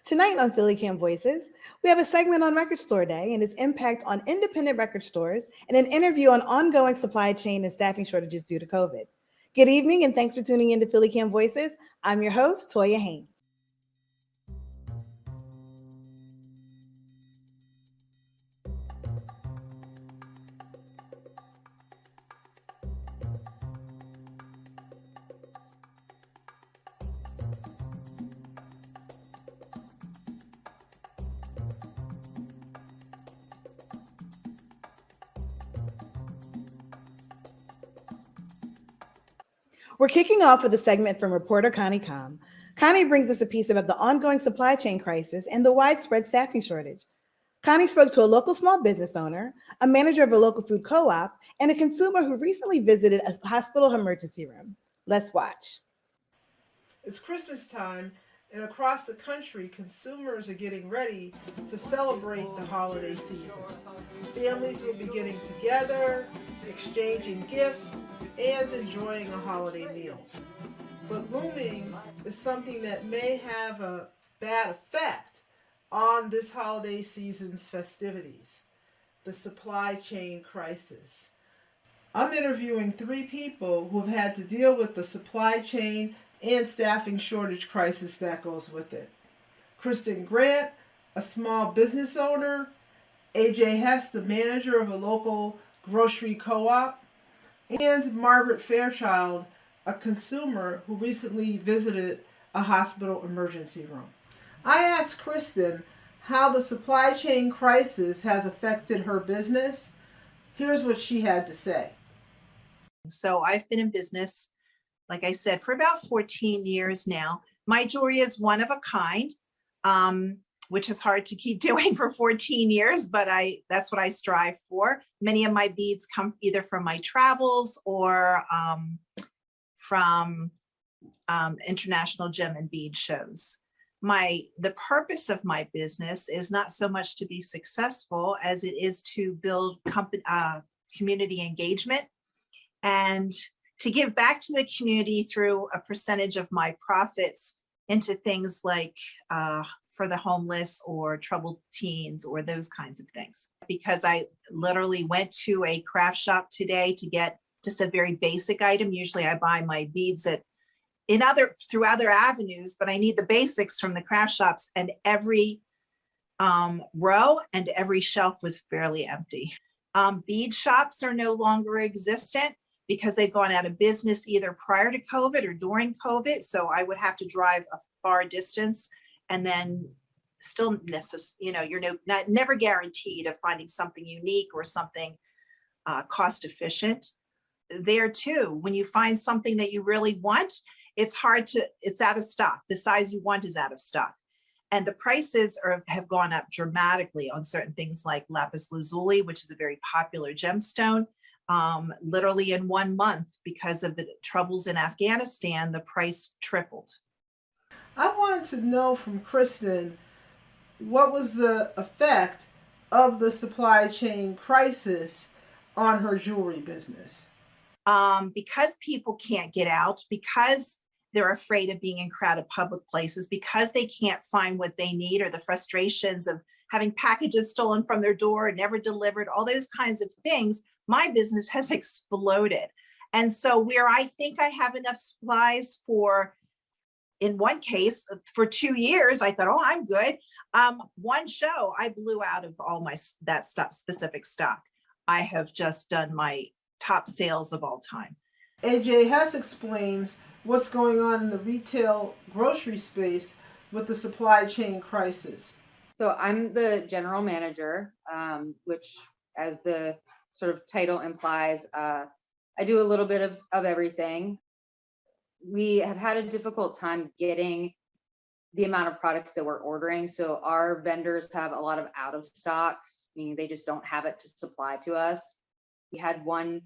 Tonight on PhillyCAM Voices, we have a segment on Record Store Day and its impact on independent record stores and an interview on ongoing supply chain and staffing shortages due to COVID. Good evening and thanks for tuning in to PhillyCAM Voices. I'm your host, Toya Haynes. We're kicking off with a segment from reporter Connie Com. Connie brings us a piece about the ongoing supply chain crisis and the widespread staffing shortage. Connie spoke to a local small business owner, a manager of a local food co-op, and a consumer who recently visited a hospital emergency room. Let's watch. It's Christmas time, and across the country, consumers are getting ready to celebrate the holiday season. Families will be getting together, exchanging gifts, and enjoying a holiday meal. But looming is something that may have a bad effect on this holiday season's festivities: the supply chain crisis. I'm interviewing 3 people who have had to deal with the supply chain and staffing shortage crisis that goes with it. Kristen Grant, a small business owner, AJ Hess, the manager of a local grocery co-op, and Margaret Fairchild, a consumer who recently visited a hospital emergency room. I asked Kristen how the supply chain crisis has affected her business. Here's what she had to say. So I've been in business, like I said, for about 14 years now. My jewelry is one of a kind, which is hard to keep doing for 14 years, but that's what I strive for. Many of my beads come either from my travels or from international gem and bead shows. The purpose of my business is not so much to be successful as it is to build community engagement and to give back to the community through a percentage of my profits into things like for the homeless or troubled teens or those kinds of things. Because I literally went to a craft shop today to get just a very basic item. Usually I buy my beads through other avenues, but I need the basics from the craft shops, and every row and every shelf was fairly empty. Bead shops are no longer existent because they've gone out of business either prior to COVID or during COVID. So I would have to drive a far distance, and then still, you're never guaranteed of finding something unique or something cost efficient. There too, when you find something that you really want, it's out of stock. The size you want is out of stock. And the prices have gone up dramatically on certain things like lapis lazuli, which is a very popular gemstone. Literally in 1 month, because of the troubles in Afghanistan, the price tripled. I wanted to know from Kristen, what was the effect of the supply chain crisis on her jewelry business? Because people can't get out, because they're afraid of being in crowded public places, because they can't find what they need, or the frustrations of having packages stolen from their door and never delivered, all those kinds of things, my business has exploded. And so where I think I have enough supplies for, in one case, for 2 years, I thought, oh, I'm good. One show, I blew out of all that specific stock. I have just done my top sales of all time. AJ Hess explains what's going on in the retail grocery space with the supply chain crisis. So I'm the general manager, which, as the sort of title implies, I do a little bit of everything. We have had a difficult time getting the amount of products that we're ordering. So our vendors have a lot of out of stocks, meaning they just don't have it to supply to us. We had one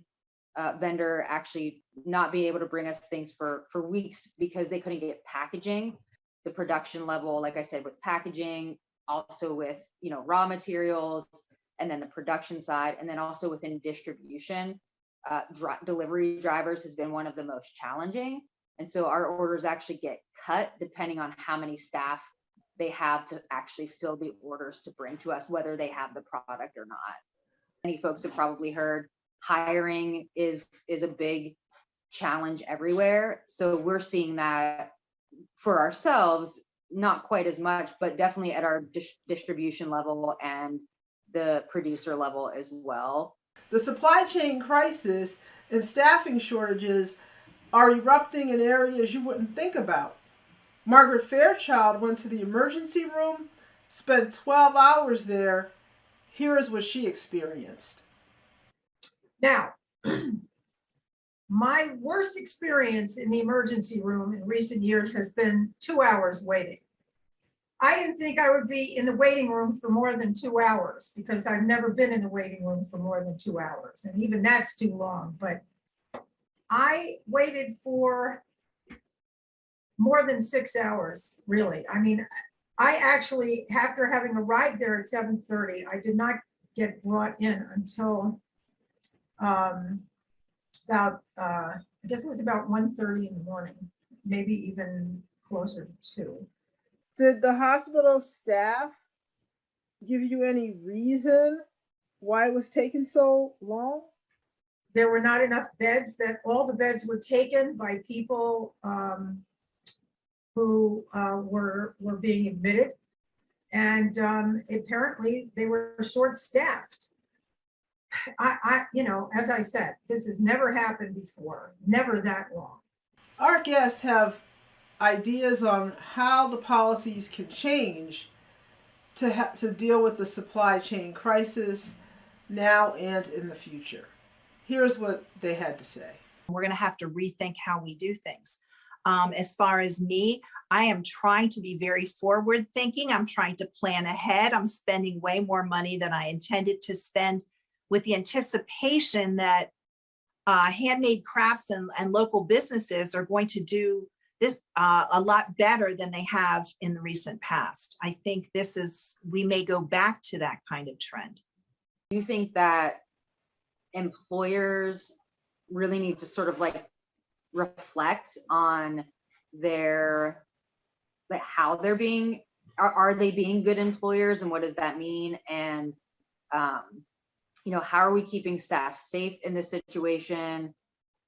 vendor actually not be able to bring us things for weeks because they couldn't get packaging. The production level, like I said, with packaging, also with raw materials, and then the production side, and then also within distribution, delivery drivers has been one of the most challenging. And so our orders actually get cut depending on how many staff they have to actually fill the orders to bring to us, whether they have the product or not. Many folks have probably heard hiring is a big challenge everywhere. So we're seeing that for ourselves, not quite as much, but definitely at our distribution level and the producer level as well. The supply chain crisis and staffing shortages are erupting in areas you wouldn't think about. Margaret Fairchild went to the emergency room, spent 12 hours there. Here is what she experienced. Now, my worst experience in the emergency room in recent years has been 2 hours waiting. I didn't think I would be in the waiting room for more than 2 hours because I've never been in the waiting room for more than 2 hours. And even that's too long, but I waited for more than 6 hours, really. I mean, I actually, after having arrived there at 7:30, I did not get brought in until I guess it was about 1:30 in the morning, maybe even closer to 2. Did the hospital staff give you any reason why it was taking so long? There were not enough beds, that all the beds were taken by people who were being admitted. And apparently they were short-staffed. As I said, this has never happened before, never that long. Our guests have ideas on how the policies can change to deal with the supply chain crisis now and in the future. Here's what they had to say. We're going to have to rethink how we do things. As far as me, I am trying to be very forward thinking. I'm trying to plan ahead. I'm spending way more money than I intended to spend, with the anticipation that handmade crafts and local businesses are going to do this a lot better than they have in the recent past. I think we may go back to that kind of trend. Do you think that employers really need to sort of like reflect on their, like, how they're being, are they being good employers, and what does that mean? And how are we keeping staff safe in this situation?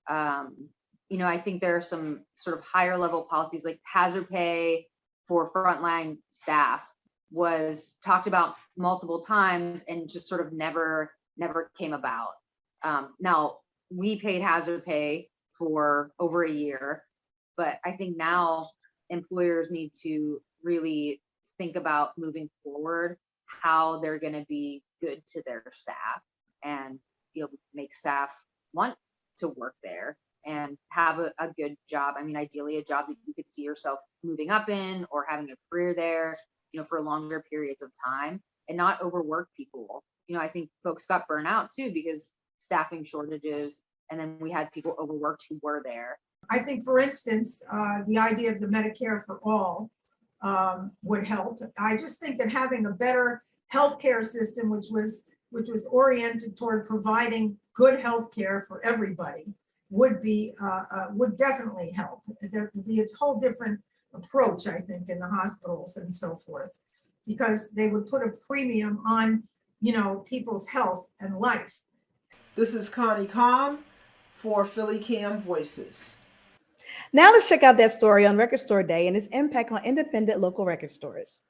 I think there are some sort of higher level policies, like hazard pay for frontline staff was talked about multiple times and just sort of never came about. Now, we paid hazard pay for over a year, but I think now employers need to really think about moving forward how they're going to be good to their staff and make staff want to work there and have a good job. I mean, ideally a job that you could see yourself moving up in or having a career there, for longer periods of time, and not overwork people. I think folks got burnt out too because staffing shortages, and then we had people overworked who were there. I think, for instance, the idea of the Medicare for all would help. I just think that having a better healthcare system, which was oriented toward providing good healthcare for everybody, would definitely help. There would be a whole different approach, I think, in the hospitals and so forth, because they would put a premium on, people's health and life. This is Connie Calm for PhillyCAM Voices. Now let's check out that story on Record Store Day and its impact on independent local record stores.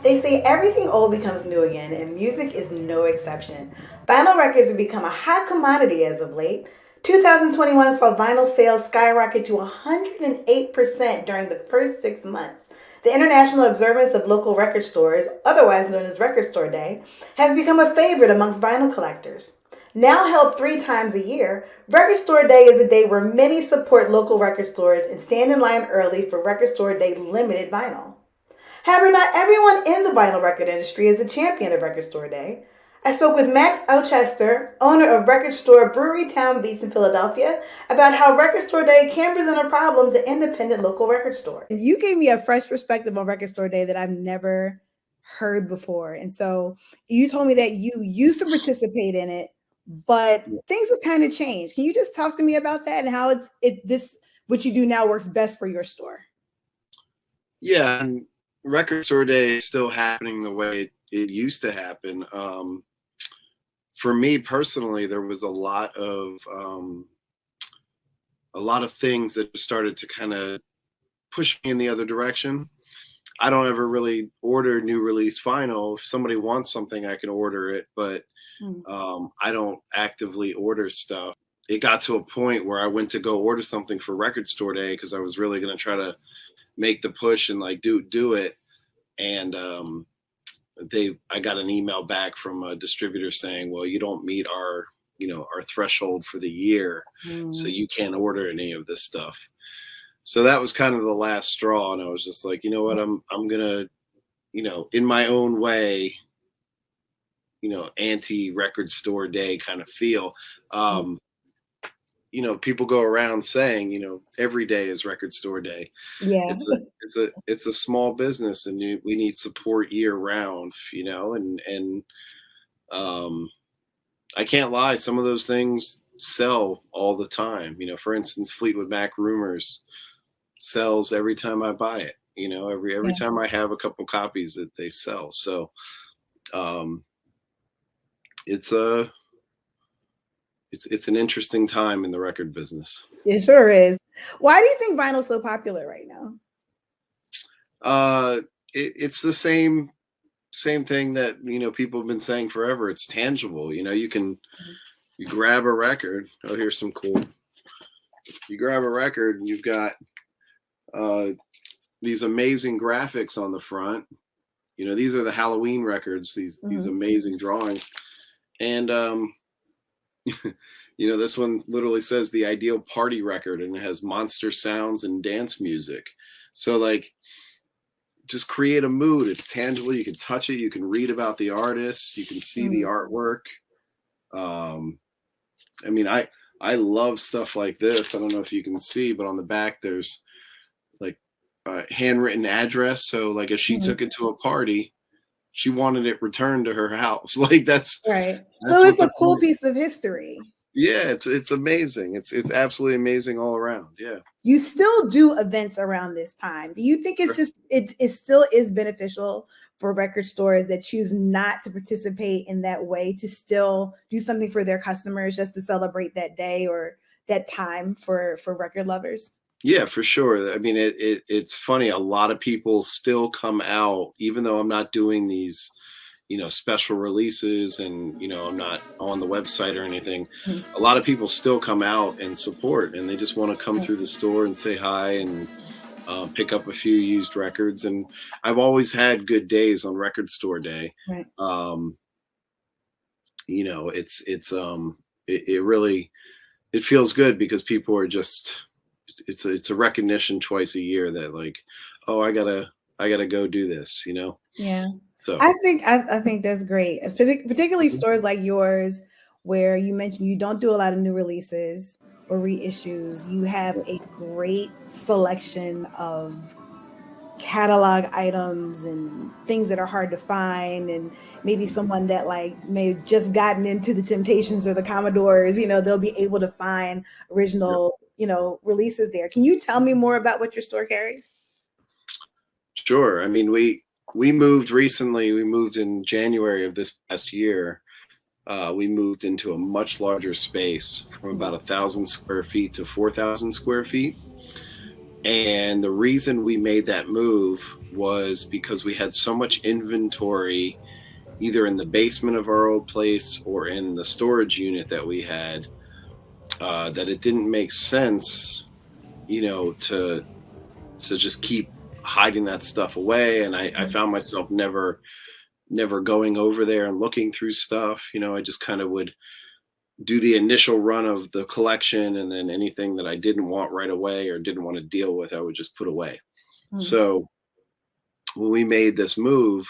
They say everything old becomes new again, and music is no exception. Vinyl records have become a hot commodity as of late. 2021 saw vinyl sales skyrocket to 108% during the first 6 months. The international observance of local record stores, otherwise known as Record Store Day, has become a favorite amongst vinyl collectors. Now held 3 times a year, Record Store Day is a day where many support local record stores and stand in line early for Record Store Day limited vinyl. However, not everyone in the vinyl record industry is a champion of Record Store Day. I spoke with Max Ochester, owner of record store Brewery Town Beats in Philadelphia, about how Record Store Day can present a problem to independent local record stores. You gave me a fresh perspective on Record Store Day that I've never heard before. And so you told me that you used to participate in it, but things have kind of changed. Can you just talk to me about that and how what you do now works best for your store? Yeah, and record store day is still happening the way it used to happen. For me personally, there was a lot of things that just started to kind of push me in the other direction. I don't ever really order new release vinyl. If somebody wants something, I can order it, but I don't actively order stuff. It got to a point where I went to go order something for record store day because I was really going to try to make the push and like do it. And I got an email back from a distributor saying, well, you don't meet our threshold for the year, so you can't order any of this stuff. So that was kind of the last straw. And I was just like, you know what, I'm gonna, in my own way, anti-record store day kind of feel. People go around saying, every day is record store day. Yeah. It's a small business, and we need support year round, and I can't lie. Some of those things sell all the time. For instance, Fleetwood Mac Rumors sells every time I buy it. Every time I have a couple copies that they sell. So it's an interesting time in the record business. It sure is. Why do you think vinyl's so popular right now? It's the same thing that people have been saying forever. It's tangible. You grab a record. Oh, here's some cool. You grab a record and you've got these amazing graphics on the front. These are the Halloween records. These amazing drawings, and this one literally says the ideal party record, and it has monster sounds and dance music. So like, just create a mood. It's tangible. You can touch it. You can read about the artists. You can see the artwork. I love stuff like this. I don't know if you can see, but on the back, there's like a handwritten address. So like if she took it to a party, she wanted it returned to her house. Like that's right. So it's a cool piece of history. Yeah, it's amazing. It's absolutely amazing all around. Yeah. You still do events around this time. Do you think it's just it still is beneficial for record stores that choose not to participate in that way to still do something for their customers just to celebrate that day or that time for record lovers? Yeah, for sure. I mean, it's funny. A lot of people still come out, even though I'm not doing these, special releases and, I'm not on the website or anything. A lot of people still come out and support, and they just want to come through the store and say hi and pick up a few used records. And I've always had good days on record store day. Right. It feels good because people are just, it's a recognition twice a year that like, oh, I gotta go do this, Yeah. So I think that's great, particularly stores like yours, where you mentioned you don't do a lot of new releases or reissues. You have a great selection of catalog items and things that are hard to find, and maybe someone that like may have just gotten into the Temptations or the Commodores, they'll be able to find original, releases there. Can you tell me more about what your store carries? Sure. I mean, we moved recently. We moved in January of this past year. We moved into a much larger space from about 1,000 square feet to 4,000 square feet. And the reason we made that move was because we had so much inventory, either in the basement of our old place or in the storage unit that we had, that it didn't make sense, to just keep hiding that stuff away. And I found myself never going over there and looking through stuff. I just kind of would do the initial run of the collection, and then anything that I didn't want right away or didn't want to deal with, I would just put away. So when we made this move,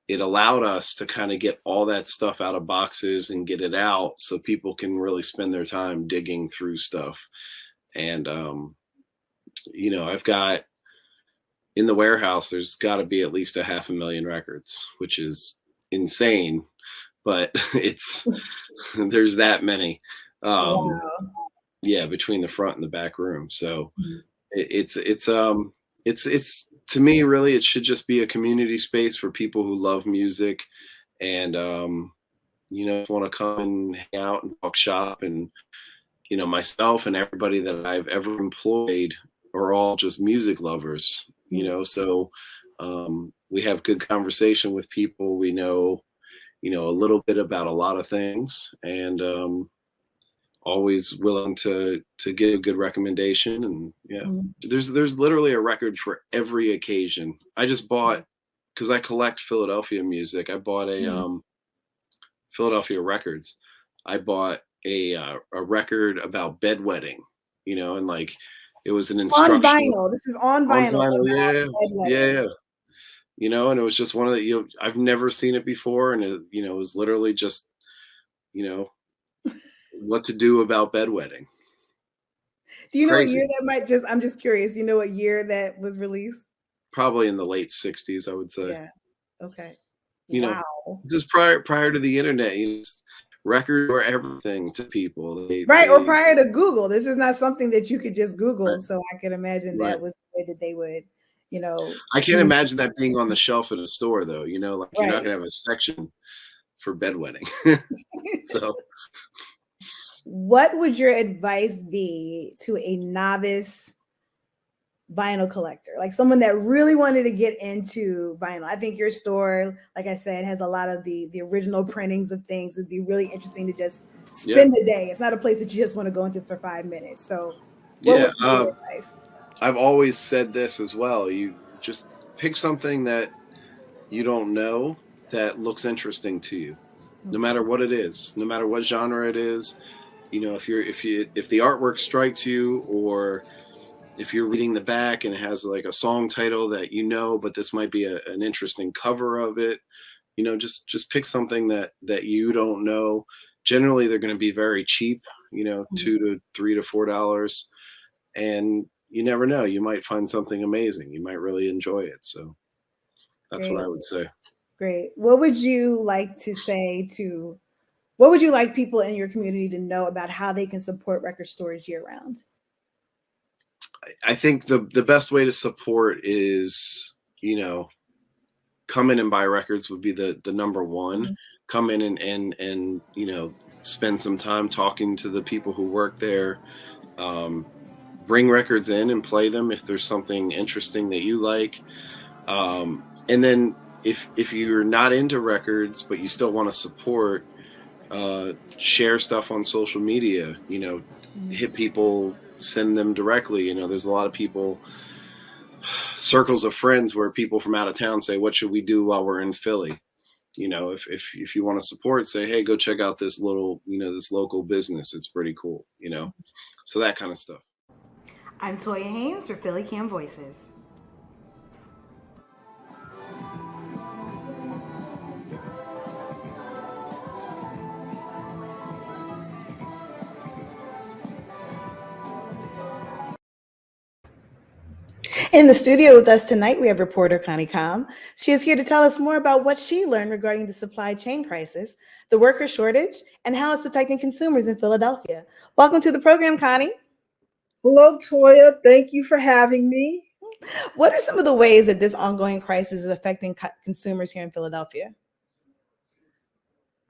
it allowed us to kind of get all that stuff out of boxes and get it out so people can really spend their time digging through stuff. And, I've got, in the warehouse, there's got to be at least 500,000 records, which is insane, but there's that many. Wow. Yeah, between the front and the back room. So it's it's to me, really, it should just be a community space for people who love music and want to come and hang out and talk shop. And myself and everybody that I've ever employed are all just music lovers. So we have good conversation with people. We know a little bit about a lot of things, and always willing to give a good recommendation. And there's literally a record for every occasion. I just bought, because I collect Philadelphia music, I bought a Philadelphia records. I bought a record about bedwetting, and like it was an instructional. On vinyl. This is on vinyl. Yeah. And it was just one of the, I've never seen it before. And it was literally just, what to do about bedwetting. Do you know what year that I'm just curious. You know what year that was released? Probably in the late 60s, I would say. Yeah. Okay. Wow. This is prior to the internet. Records were everything to people. Or prior to Google. This is not something that you could just Google. Right. So I could imagine that was the way that they would, I can't imagine that being on the shelf at a store, though. You're not going to have a section for bedwetting. So, what would your advice be to a novice vinyl collector, like someone that really wanted to get into vinyl? I think your store, like I said, has a lot of the original printings of things. It'd be really interesting to just spend the day. It's not a place that you just want to go into for 5 minutes. So what would be your advice? I've always said this as well. You just pick something that you don't know that looks interesting to you, no matter what it is, no matter what genre it is. If the artwork strikes you, or if you're reading the back and it has like a song title that but this might be an interesting cover of it, just pick something that you don't know. Generally, they're going to be very cheap, $2 to $3 to $4, and you never know. You might find something amazing. You might really enjoy it. So that's what I would say. Great. What would you like to say what would you like people in your community to know about how they can support record stores year round? I think the best way to support is, come in and buy records would be the number one. Mm-hmm. Come in and spend some time talking to the people who work there. Bring records in and play them if there's something interesting that you like. And then if you're not into records, but you still want to support, share stuff on social media, hit people, send them directly. There's a lot of people, circles of friends where people from out of town say, what should we do while we're in Philly? If you want to support, say, hey, go check out this little, this local business. It's pretty cool, so that kind of stuff. I'm Toya Haynes for PhillyCAM Voices. In the studio with us tonight, we have reporter Connie Com. She is here to tell us more about what she learned regarding the supply chain crisis, the worker shortage, and how it's affecting consumers in Philadelphia. Welcome to the program, Connie. Hello, Toya. Thank you for having me. What are some of the ways that this ongoing crisis is affecting consumers here in Philadelphia?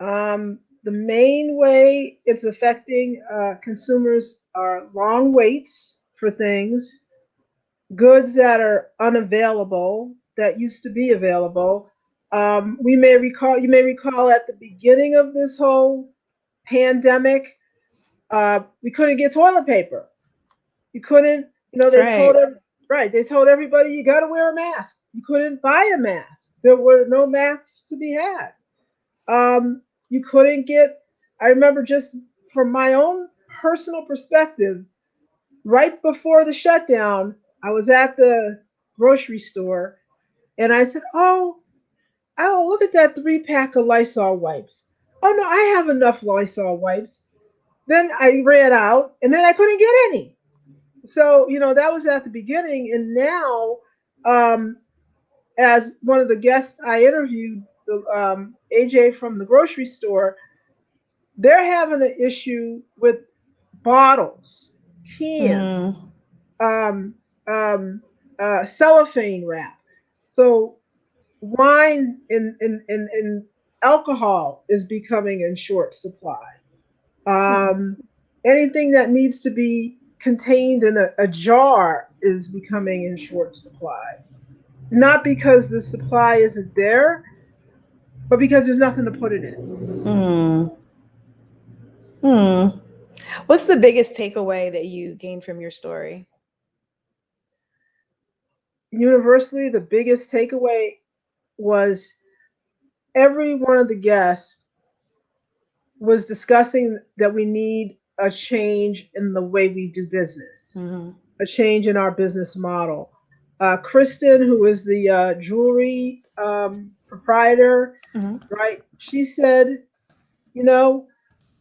The main way it's affecting consumers are long waits for things, goods that are unavailable that used to be available. You may recall at the beginning of this whole pandemic, we couldn't get toilet paper. You couldn't, they told everybody you got to wear a mask. You couldn't buy a mask. There were no masks to be had. You couldn't get, I remember just from my own personal perspective, right before the shutdown, I was at the grocery store and I said, oh, look at that 3-pack of Lysol wipes. Oh no, I have enough Lysol wipes. Then I ran out and then I couldn't get any. So, that was at the beginning. And now, as one of the guests I interviewed, AJ from the grocery store, they're having an issue with bottles, cans, cellophane wrap. So wine and alcohol is becoming in short supply. Anything that needs to be contained in a jar is becoming in short supply. Not because the supply isn't there, but because there's nothing to put it in. Hmm. Hmm. What's the biggest takeaway that you gained from your story? Universally, the biggest takeaway was every one of the guests was discussing that we need a change in the way we do business, a change in our business model. Kristen, who is the jewelry proprietor, right? She said,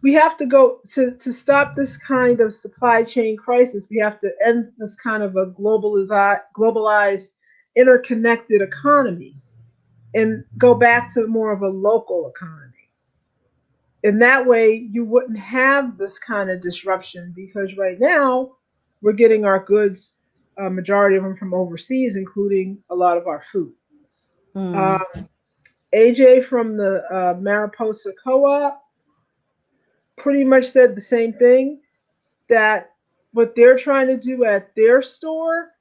we have to go to stop this kind of supply chain crisis. We have to end this kind of a globalized, interconnected economy and go back to more of a local economy. And that way you wouldn't have this kind of disruption, because right now we're getting our goods, majority of them from overseas, including a lot of our food. AJ from the Mariposa Co-op pretty much said the same thing, that what they're trying to do at their store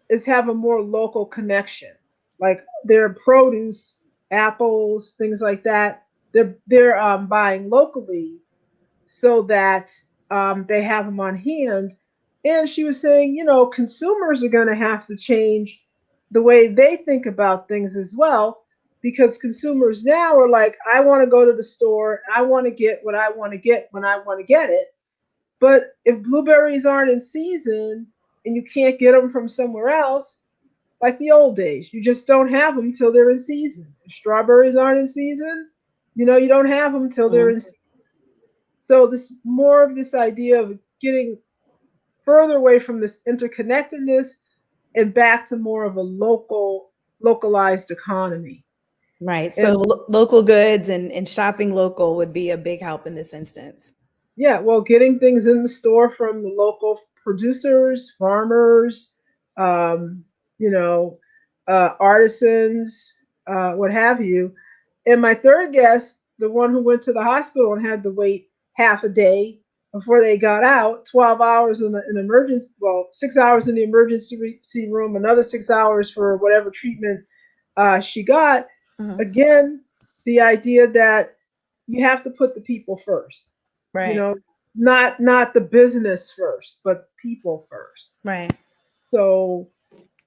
is have a more local connection. Like their produce, apples, things like that, they're buying locally so that they have them on hand. And she was saying, consumers are going to have to change the way they think about things as well, because consumers now are like, I want to go to the store, I want to get what I want to get when I want to get it. But if blueberries aren't in season and you can't get them from somewhere else, like the old days, you just don't have them till they're in season. If strawberries aren't in season, you don't have them till they're in season. So this more of this idea of getting further away from this interconnectedness and back to more of a localized economy. Right. So local goods and shopping local would be a big help in this instance. Yeah, well, getting things in the store from the local producers, farmers, artisans, what have you. And my third guest, the one who went to the hospital and had to wait half a day before they got out, 12 hours in an emergency, 6 hours in the emergency room, another 6 hours for whatever treatment she got. Again, the idea that you have to put the people first. Right. Not the business first, but people first. Right. So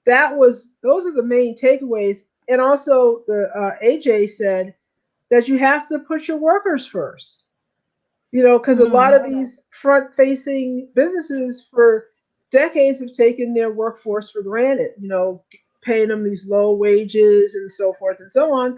those are the main takeaways. And also the AJ said that you have to put your workers first, because a lot of these front facing businesses for decades have taken their workforce for granted, paying them these low wages and so forth and so on.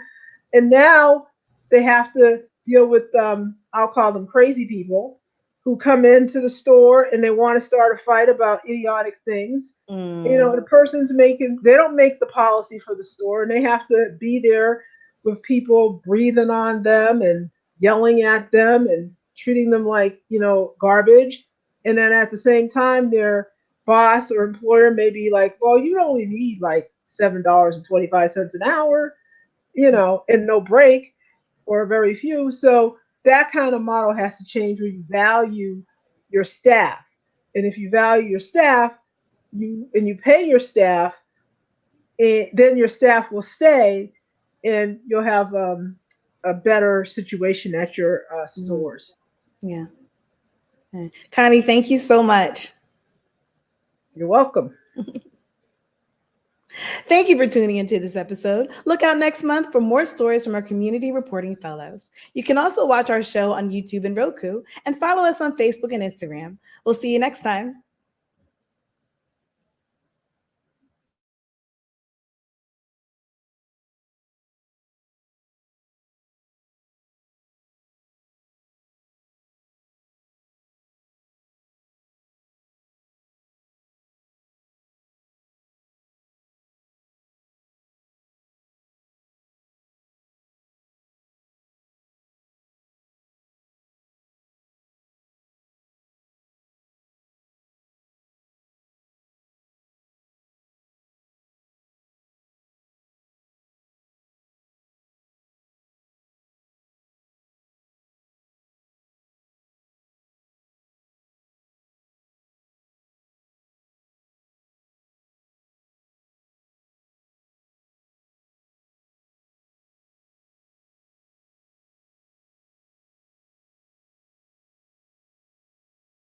And now they have to deal with, I'll call them crazy people, who come into the store and they want to start a fight about idiotic things. The person's they don't make the policy for the store, and they have to be there with people breathing on them and yelling at them and treating them like, garbage. And then at the same time, their boss or employer may be like, well, you only need like $7.25 an hour, and no break, or very few. So that kind of model has to change, where you value your staff. And if you value your staff, you pay your staff, then your staff will stay, and you'll have a better situation at your stores. Yeah. Connie, thank you so much. You're welcome. Thank you for tuning into this episode. Look out next month for more stories from our community reporting fellows. You can also watch our show on YouTube and Roku, and follow us on Facebook and Instagram. We'll see you next time.